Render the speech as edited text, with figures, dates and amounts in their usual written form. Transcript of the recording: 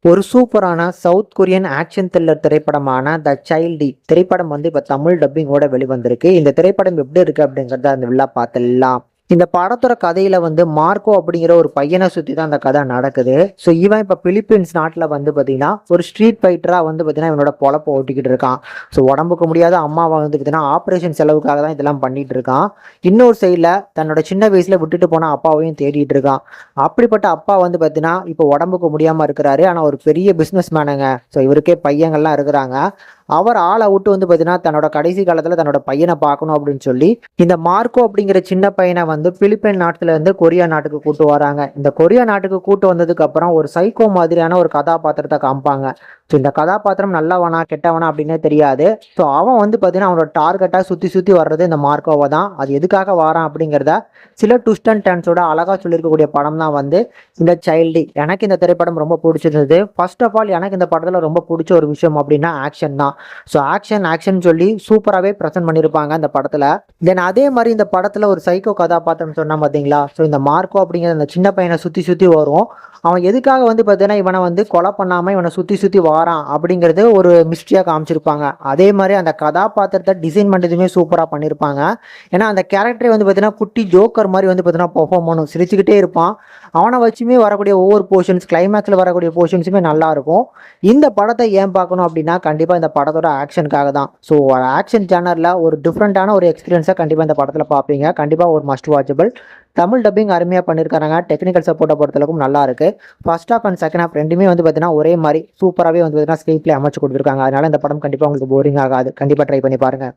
ஒரு சூப்பரான south Korean action thriller திரைப்படமான த சைல்டு திரைப்படம் வந்து இப்போ தமிழ் டப்பிங்கோட வெளிவந்திருக்கு. இந்த திரைப்படம் எப்படி இருக்கு அப்படிங்கிறத அந்த விழா பார்த்துடலாம். இந்த படத்தோட கதையில வந்து மார்க்கோ அப்படிங்கிற ஒரு பையனை சுத்தி தான் அந்த கதை நடக்குது. ஸோ இவன் இப்போ பிலிப்பீன்ஸ் நாட்டில் வந்து பார்த்தீங்கன்னா ஒரு ஸ்ட்ரீட் ஃபைட்டரா வந்து பார்த்தீங்கன்னா இவனோட பொழப்ப ஓட்டிக்கிட்டு இருக்கான். ஸோ உடம்புக்கு முடியாத அம்மாவை வந்து பார்த்தீங்கன்னா ஆப்ரேஷன் செலவுக்காக தான் இதெல்லாம் பண்ணிட்டு இருக்கான். இன்னொரு சைடில் தன்னோட சின்ன வயசுல விட்டுட்டு போன அப்பாவையும் தேடிட்டு இருக்கான். அப்படிப்பட்ட அப்பா வந்து பார்த்தீங்கன்னா இப்போ உடம்புக்கு முடியாம இருக்கிறாரு. ஆனால் ஒரு பெரிய பிஸ்னஸ் மேனுங்க. ஸோ இவருக்கே பையங்கள்லாம் இருக்கிறாங்க. அவர் ஆளை விட்டு வந்து பார்த்தீங்கன்னா தன்னோட கடைசி காலத்தில் தன்னோட பையனை பார்க்கணும் அப்படின்னு சொல்லி இந்த மார்க்கோ அப்படிங்கிற சின்ன பையனை வந்து பிலிப்பைன் நாட்டுல இருந்து கொரியா நாட்டுக்கு கூட்டு வராங்க. இந்த கொரியா நாட்டுக்கு கூட்டு வந்ததுக்கு அப்புறம் ஒரு சைக்கோ மாதிரியான ஒரு கதாபாத்திரத்தை காமிப்பாங்க. ஸோ இந்த கதாபாத்திரம் நல்லவனா கெட்டவனா அப்படின்னே தெரியாது. ஸோ அவன் வந்து பார்த்தீங்கன்னா அவனோட டார்கெட்டாக சுற்றி சுற்றி வர்றது இந்த மார்க்கோவை தான். அது எதுக்காக வரான் அப்படிங்கிறத சில ட்விஸ்ட் அண்ட் டர்ன்ஸோட அழகாக சொல்லியிருக்கக்கூடிய படம் தான் வந்து இந்த சைல்டு. எனக்கு இந்த திரைப்படம் ரொம்ப பிடிச்சிருந்தது. ஃபர்ஸ்ட் ஆஃப் ஆல் எனக்கு இந்த படத்தில் ரொம்ப பிடிச்ச ஒரு விஷயம் அப்படின்னா ஆக்ஷன் தான். ஸோ ஆக்ஷன் சொல்லி சூப்பராகவே ப்ரெசென்ட் பண்ணியிருப்பாங்க அந்த படத்தில். தென் அதே மாதிரி இந்த படத்தில் ஒரு சைக்கோ கதாபாத்திரம் சொன்னா பார்த்தீங்களா. ஸோ இந்த மார்க்கோ அப்படிங்கிற அந்த சின்ன பையனை சுற்றி சுற்றி வரும். அவன் எதுக்காக வந்து பார்த்தீங்கன்னா இவனை வந்து கொலை பண்ணாமல் இவனை சுற்றி சுற்றி வாரான் அப்படிங்கிறது ஒரு மிஸ்ட்ரியாக காமிச்சிருப்பாங்க. அதே மாதிரி அந்த கதாபாத்திரத்தை டிசைன் பண்ணுறதுமே சூப்பராக பண்ணியிருப்பாங்க. ஏன்னா அந்த கேரக்டரை வந்து பார்த்தீங்கன்னா குட்டி ஜோக்கர் மாதிரி வந்து பார்த்தீங்கன்னா பெர்ஃபார்ம் பண்ணும். சிரிச்சுக்கிட்டே இருப்பான். அவனை வச்சுமே வரக்கூடிய ஒவ்வொரு போர்ஷன்ஸ் கிளைமேக்ஸில் வரக்கூடிய போர்ஷன்ஸுமே நல்லா இருக்கும். இந்த படத்தை ஏன் பார்க்கணும் அப்படின்னா கண்டிப்பாக இந்த படத்தோட ஆக்ஷனுக்காக தான். ஸோ ஆக்ஷன் ஜானரில் ஒரு டிஃப்ரெண்ட்டான ஒரு எக்ஸ்பீரியன்ஸை கண்டிப்பாக இந்த படத்தில் பார்ப்பீங்க. கண்டிப்பாக ஒரு மஸ்ட் வாட்சபிள். தமிழ் டப்பிங் அருமையாக பண்ணியிருக்காங்க. டெக்னிக்கல் சப்போர்ட்டை பொறுத்தளவுக்கும் நல்லா இருக்கு. First half and second half ரெண்டுமே வந்து பார்த்தீங்கன்னா ஒரே மாதிரி சூப்பராகவே வந்து பார்த்தீங்கன்னா ஸ்க்ரீன் பிளே அமைச்சு கொடுத்துருக்காங்க. அதனால இந்த படம் கண்டிப்பாக உங்களுக்கு போரிங் ஆகாது. கண்டிப்பாக ட்ரை பண்ணி பாருங்க.